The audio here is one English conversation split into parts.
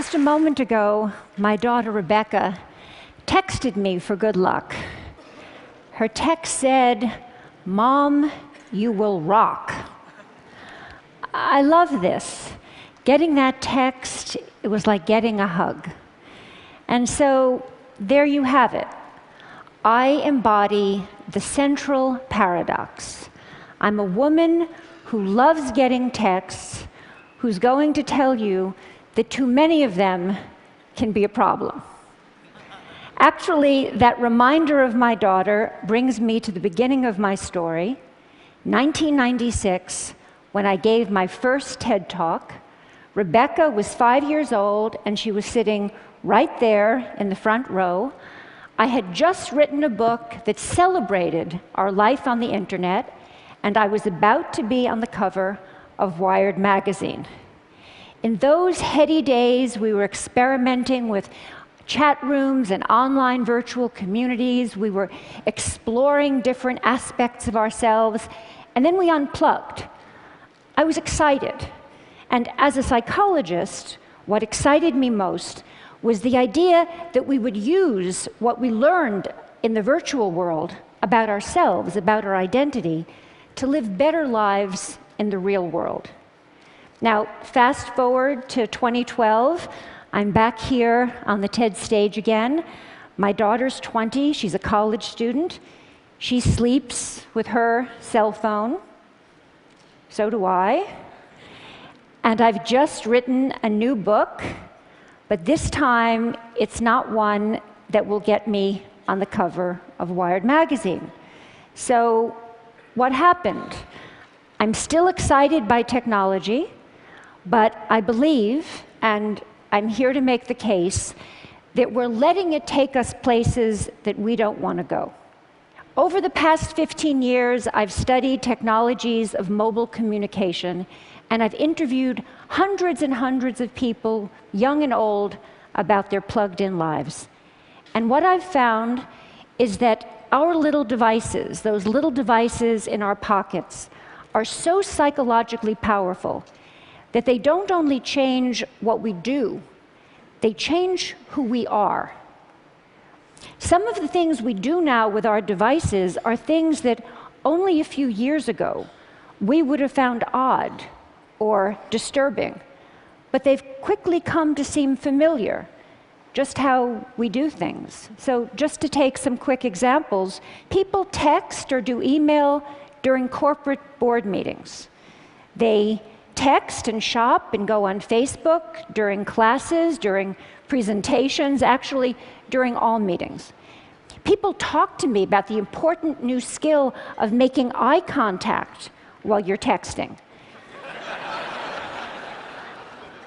Just a moment ago, my daughter Rebecca texted me for good luck. Her text said, "Mom, you will rock." I love this. Getting that text, it was like getting a hug. And so there you have it. I embody the central paradox. I'm a woman who loves getting texts, who's going to tell you that too many of them can be a problem. Actually, that reminder of my daughter brings me to the beginning of my story, 1996, when I gave my first TED Talk. Rebecca was 5 years old, and she was sitting right there in the front row. I had just written a book that celebrated our life on the internet, and I was about to be on the cover of Wired magazine. In those heady days, we were experimenting with chat rooms and online virtual communities. We were exploring different aspects of ourselves, and then we unplugged. I was excited. And as a psychologist, what excited me most was the idea that we would use what we learned in the virtual world about ourselves, about our identity, to live better lives in the real world. Now, fast forward to 2012, I'm back here on the TED stage again. My daughter's 20, she's a college student. She sleeps with her cell phone. So do I. And I've just written a new book, but this time it's not one that will get me on the cover of Wired magazine. So what happened? I'm still excited by technology, but I believe, and I'm here to make the case, that we're letting it take us places that we don't want to go. Over the past 15 years, I've studied technologies of mobile communication, and I've interviewed hundreds and hundreds of people, young and old, about their plugged-in lives. And what I've found is that our little devices, those little devices in our pockets, are so psychologically powerful that they don't only change what we do, they change who we are. Some of the things we do now with our devices are things that only a few years ago we would have found odd or disturbing, but they've quickly come to seem familiar, just how we do things. So just to take some quick examples, people text or do email during corporate board meetings. They text and shop and go on Facebook during classes, during presentations, actually during all meetings. People talk to me about the important new skill of making eye contact while you're texting.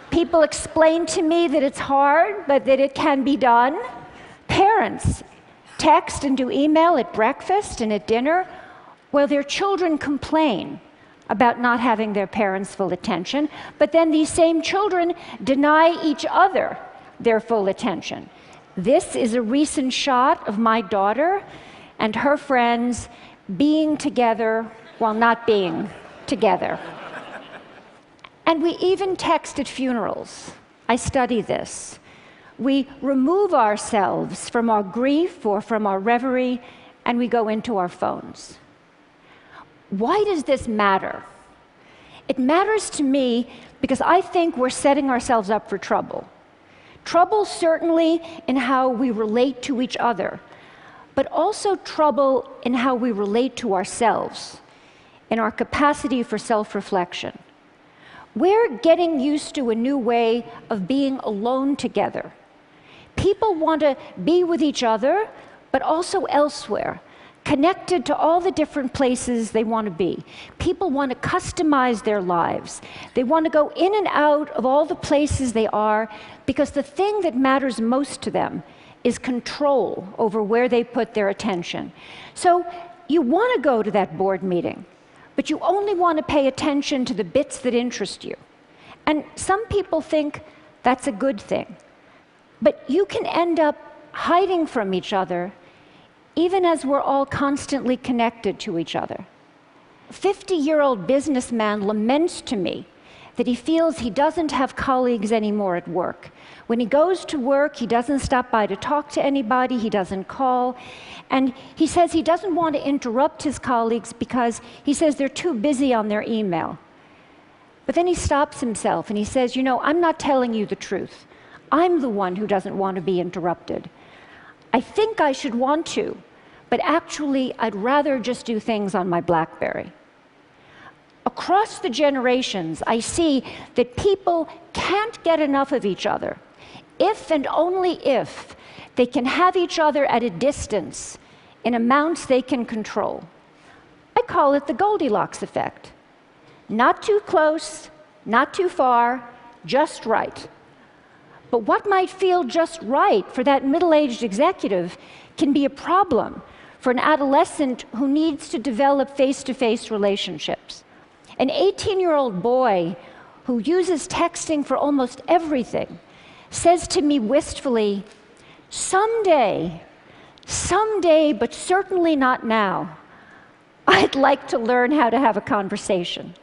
People explain to me that it's hard, but that it can be done. Parents text and do email at breakfast and at dinner while their children complain about not having their parents' full attention, but then these same children deny each other their full attention. This is a recent shot of my daughter and her friends being together while not being together. And we even text at funerals. I study this. We remove ourselves from our grief or from our reverie, and we go into our phones. Why does this matter? It matters to me because I think we're setting ourselves up for trouble. Trouble certainly in how we relate to each other, but also trouble in how we relate to ourselves, in our capacity for self-reflection. We're getting used to a new way of being alone together. People want to be with each other, but also elsewhere, connected to all the different places they want to be. People want to customize their lives. They want to go in and out of all the places they are because the thing that matters most to them is control over where they put their attention. So you want to go to that board meeting, but you only want to pay attention to the bits that interest you. And some people think that's a good thing. But you can end up hiding from each other even as we're all constantly connected to each other. A 50-year-old businessman laments to me that he feels he doesn't have colleagues anymore at work. When he goes to work, he doesn't stop by to talk to anybody, he doesn't call, and he says he doesn't want to interrupt his colleagues because he says they're too busy on their email. But then he stops himself and he says, you know, I'm not telling you the truth. I'm the one who doesn't want to be interrupted. I think I should want to, but actually I'd rather just do things on my BlackBerry. Across the generations, I see that people can't get enough of each other if and only if they can have each other at a distance in amounts they can control. I call it the Goldilocks effect. Not too close, not too far, just right. But what might feel just right for that middle-aged executive can be a problem for an adolescent who needs to develop face-to-face relationships. An 18-year-old boy who uses texting for almost everything says to me wistfully, someday, but certainly not now, I'd like to learn how to have a conversation.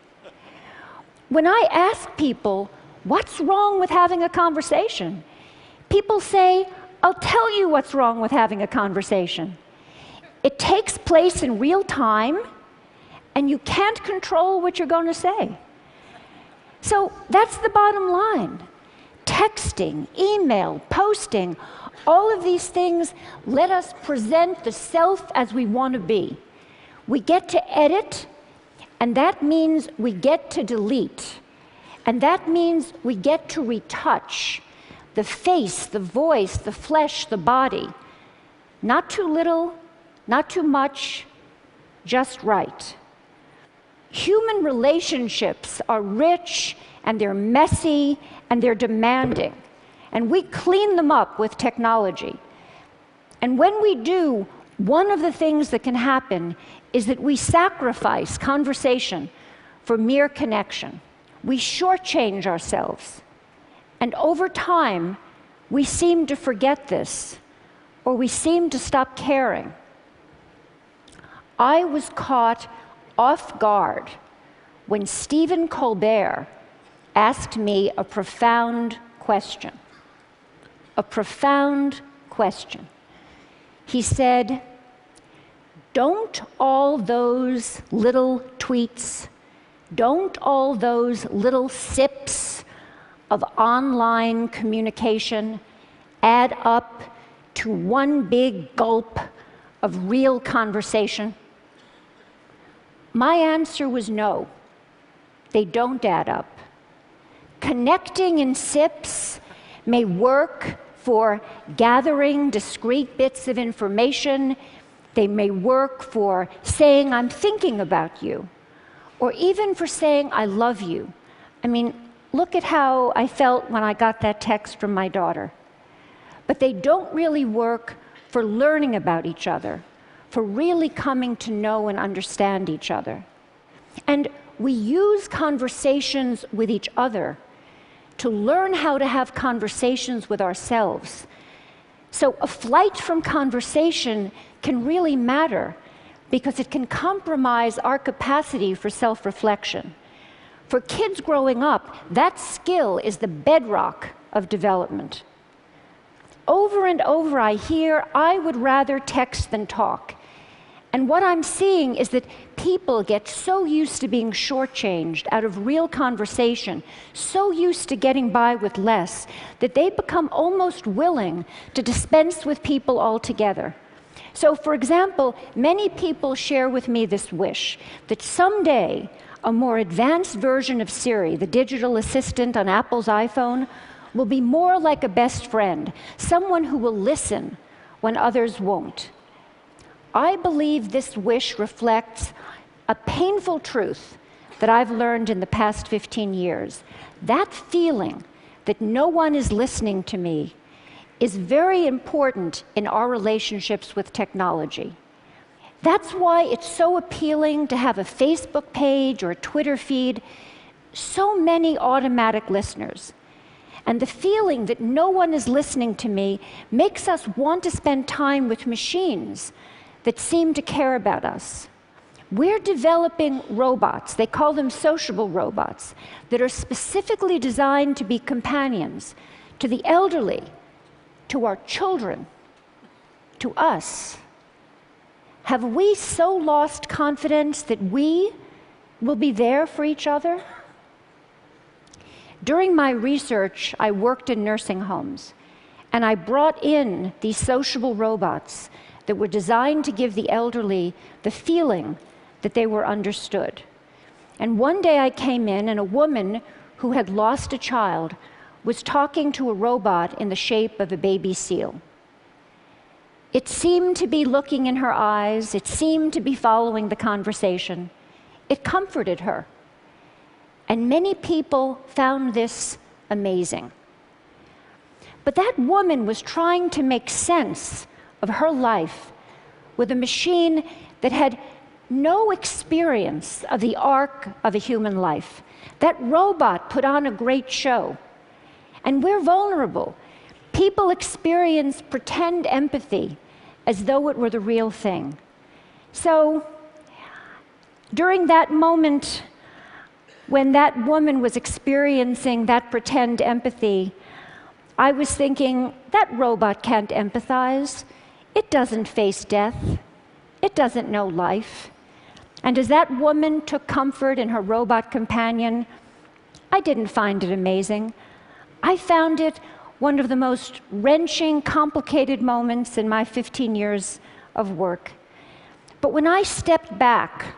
When I ask people, what's wrong with having a conversation? People say, I'll tell you what's wrong with having a conversation. It takes place in real time, and you can't control what you're going to say. So that's the bottom line. Texting, email, posting, all of these things let us present the self as we want to be. We get to edit, and that means we get to delete. And that means we get to retouch the face, the voice, the flesh, the body. Not too little, not too much, just right. Human relationships are rich, and they're messy, and they're demanding. And we clean them up with technology. And when we do, one of the things that can happen is that we sacrifice conversation for mere connection. We shortchange ourselves. And over time, we seem to forget this, or we seem to stop caring. I was caught off guard when Stephen Colbert asked me a profound question. A profound question. He said, don't all those little tweets, don't all those little sips of online communication add up to one big gulp of real conversation? My answer was no, they don't add up. Connecting in sips may work for gathering discrete bits of information. They may work for saying, I'm thinking about you, or even for saying, I love you. I mean, look at how I felt when I got that text from my daughter. But they don't really work for learning about each other, for really coming to know and understand each other. And we use conversations with each other to learn how to have conversations with ourselves. So a flight from conversation can really matter because it can compromise our capacity for self-reflection. For kids growing up, that skill is the bedrock of development. Over and over I hear, I would rather text than talk. And what I'm seeing is that people get so used to being shortchanged out of real conversation, so used to getting by with less, that they become almost willing to dispense with people altogether. So, for example, many people share with me this wish that someday a more advanced version of Siri, the digital assistant on Apple's iPhone, will be more like a best friend, someone who will listen when others won't. I believe this wish reflects a painful truth that I've learned in the past 15 years. That feeling that no one is listening to me is very important in our relationships with technology. That's why it's so appealing to have a Facebook page or a Twitter feed, so many automatic listeners. And the feeling that no one is listening to me makes us want to spend time with machines that seem to care about us. We're developing robots, they call them sociable robots, that are specifically designed to be companions to the elderly, to our children, to us. Have we so lost confidence that we will be there for each other? During my research, I worked in nursing homes, and I brought in these sociable robots that were designed to give the elderly the feeling that they were understood. And one day I came in, and a woman who had lost a child was talking to a robot in the shape of a baby seal. It seemed to be looking in her eyes. It seemed to be following the conversation. It comforted her. And many people found this amazing. But that woman was trying to make sense of her life with a machine that had no experience of the arc of a human life. That robot put on a great show. And we're vulnerable. People experience pretend empathy as though it were the real thing. So, during that moment when that woman was experiencing that pretend empathy, I was thinking, that robot can't empathize. It doesn't face death. It doesn't know life. And as that woman took comfort in her robot companion, I didn't find it amazing. I found it one of the most wrenching, complicated moments in my 15 years of work. But when I stepped back,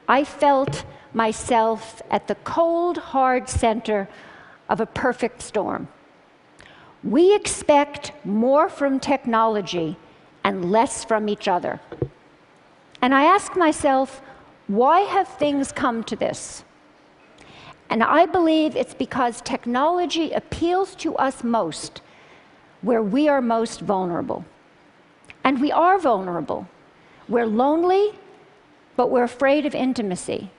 I felt myself at the cold, hard center of a perfect storm. We expect more from technology and less from each other. And I ask myself, why have things come to this? And I believe it's because technology appeals to us most where we are most vulnerable. And we are vulnerable. We're lonely, but we're afraid of intimacy.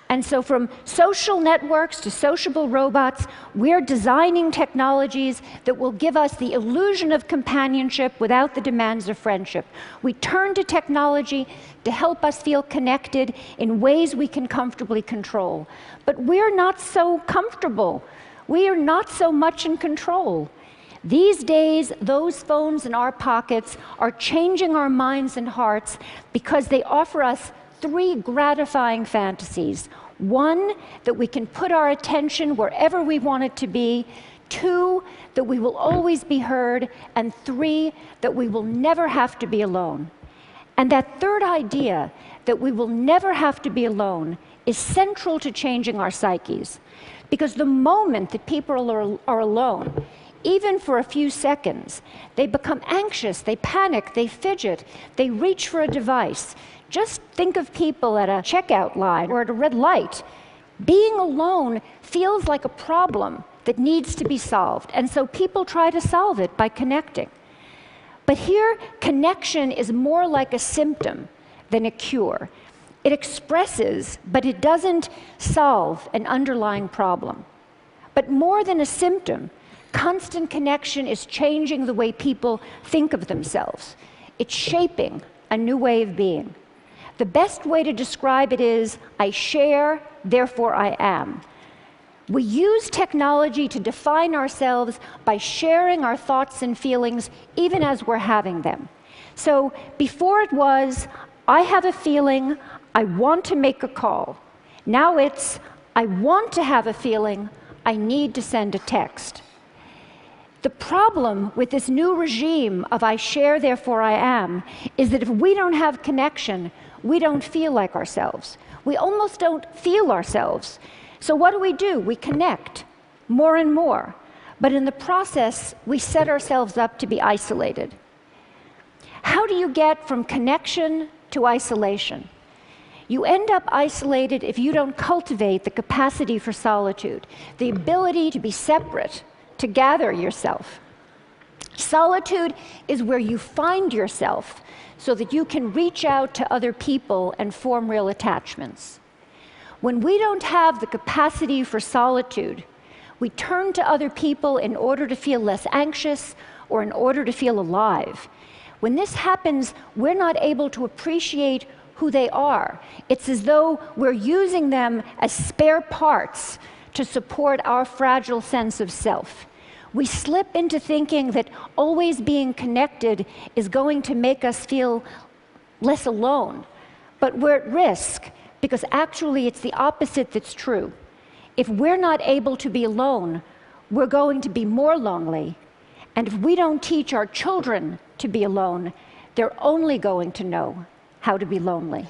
And so from social networks to sociable robots, we're designing technologies that will give us the illusion of companionship without the demands of friendship. We turn to technology to help us feel connected in ways we can comfortably control. But we're not so comfortable. We are not so much in control. These days, those phones in our pockets are changing our minds and hearts because they offer us three gratifying fantasies. One, that we can put our attention wherever we want it to be. Two, that we will always be heard. And three, that we will never have to be alone. And that third idea, that we will never have to be alone, is central to changing our psyches. Because the moment that people are alone, even for a few seconds, they become anxious, they panic, they fidget, they reach for a device. Just think of people at a checkout line or at a red light. Being alone feels like a problem that needs to be solved, and so people try to solve it by connecting. But here, connection is more like a symptom than a cure. It expresses, but it doesn't solve an underlying problem. But more than a symptom, constant connection is changing the way people think of themselves. It's shaping a new way of being. The best way to describe it is, I share, therefore I am. We use technology to define ourselves by sharing our thoughts and feelings even as we're having them. So before it was, I have a feeling, I want to make a call. Now it's, I want to have a feeling, I need to send a text. The problem with this new regime of I share, therefore I am, is that if we don't have connection, we don't feel like ourselves. We almost don't feel ourselves. So what do? We connect more and more. But in the process, we set ourselves up to be isolated. How do you get from connection to isolation? You end up isolated if you don't cultivate the capacity for solitude, the ability to be separate, to gather yourself. Solitude is where you find yourself so that you can reach out to other people and form real attachments. When we don't have the capacity for solitude, we turn to other people in order to feel less anxious or in order to feel alive. When this happens, we're not able to appreciate who they are. It's as though we're using them as spare parts to support our fragile sense of self. We slip into thinking that always being connected is going to make us feel less alone. But we're at risk, because actually it's the opposite that's true. If we're not able to be alone, we're going to be more lonely. And if we don't teach our children to be alone, they're only going to know how to be lonely.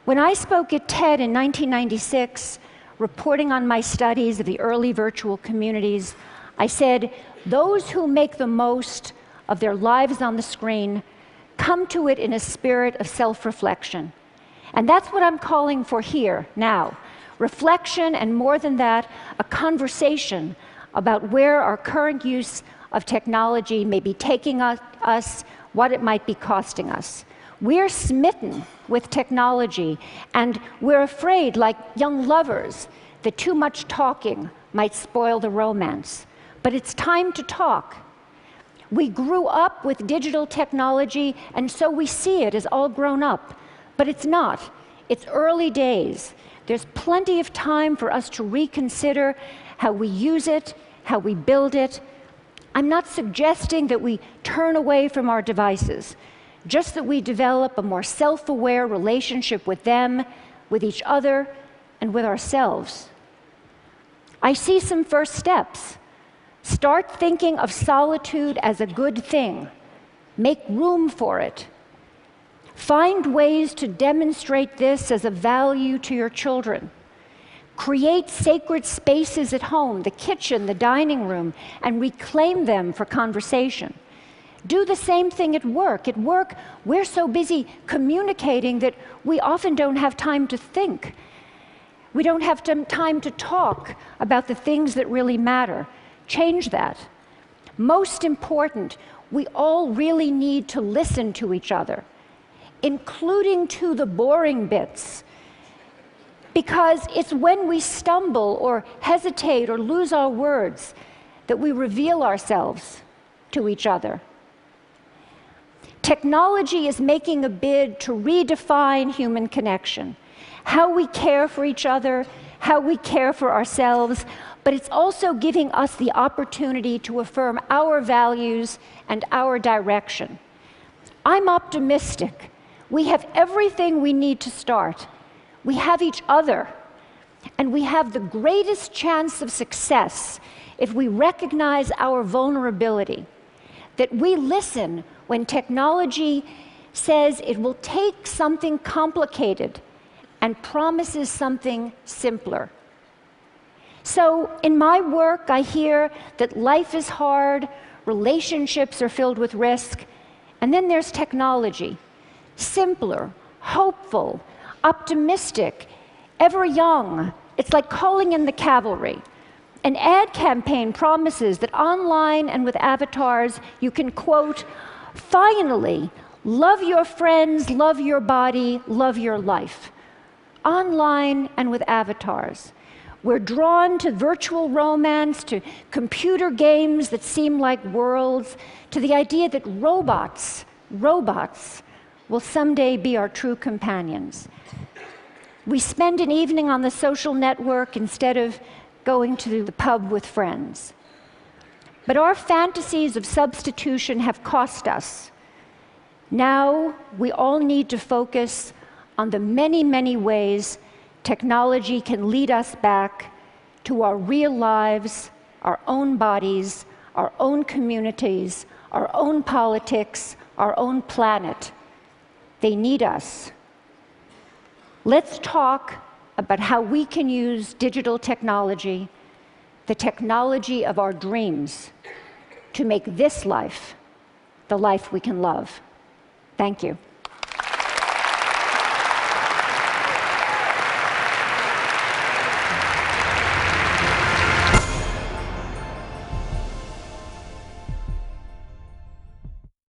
When I spoke at TED in 1996, reporting on my studies of the early virtual communities, I said, those who make the most of their lives on the screen come to it in a spirit of self-reflection. And that's what I'm calling for here, now. Reflection, and more than that, a conversation about where our current use of technology may be taking us, what it might be costing us. We're smitten with technology, and we're afraid, like young lovers, that too much talking might spoil the romance. But it's time to talk. We grew up with digital technology, and so we see it as all grown up. But it's not. It's early days. There's plenty of time for us to reconsider how we use it, how we build it. I'm not suggesting that we turn away from our devices, just that we develop a more self-aware relationship with them, with each other, and with ourselves. I see some first steps. Start thinking of solitude as a good thing. Make room for it. Find ways to demonstrate this as a value to your children. Create sacred spaces at home, the kitchen, the dining room, and reclaim them for conversation. Do the same thing at work. At work, we're so busy communicating that we often don't have time to think. We don't have time to talk about the things that really matter. Change that. Most important, we all really need to listen to each other, including to the boring bits, because it's when we stumble or hesitate or lose our words that we reveal ourselves to each other. Technology is making a bid to redefine human connection, how we care for each other, how we care for ourselves, but it's also giving us the opportunity to affirm our values and our direction. I'm optimistic. We have everything we need to start. We have each other, and we have the greatest chance of success if we recognize our vulnerability, that we listen when technology says it will take something complicated and promises something simpler. So in my work, I hear that life is hard, relationships are filled with risk, and then there's technology. Simpler, hopeful, optimistic, ever young. It's like calling in the cavalry. An ad campaign promises that online and with avatars, you can, quote, finally, love your friends, love your body, love your life. Online and with avatars. We're drawn to virtual romance, to computer games that seem like worlds, to the idea that robots will someday be our true companions. We spend an evening on the social network instead of going to the pub with friends. But our fantasies of substitution have cost us. Now we all need to focus on the many, many ways technology can lead us back to our real lives, our own bodies, our own communities, our own politics, our own planet. They need us. Let's talk about how we can use digital technology, the technology of our dreams, to make this life the life we can love. Thank you.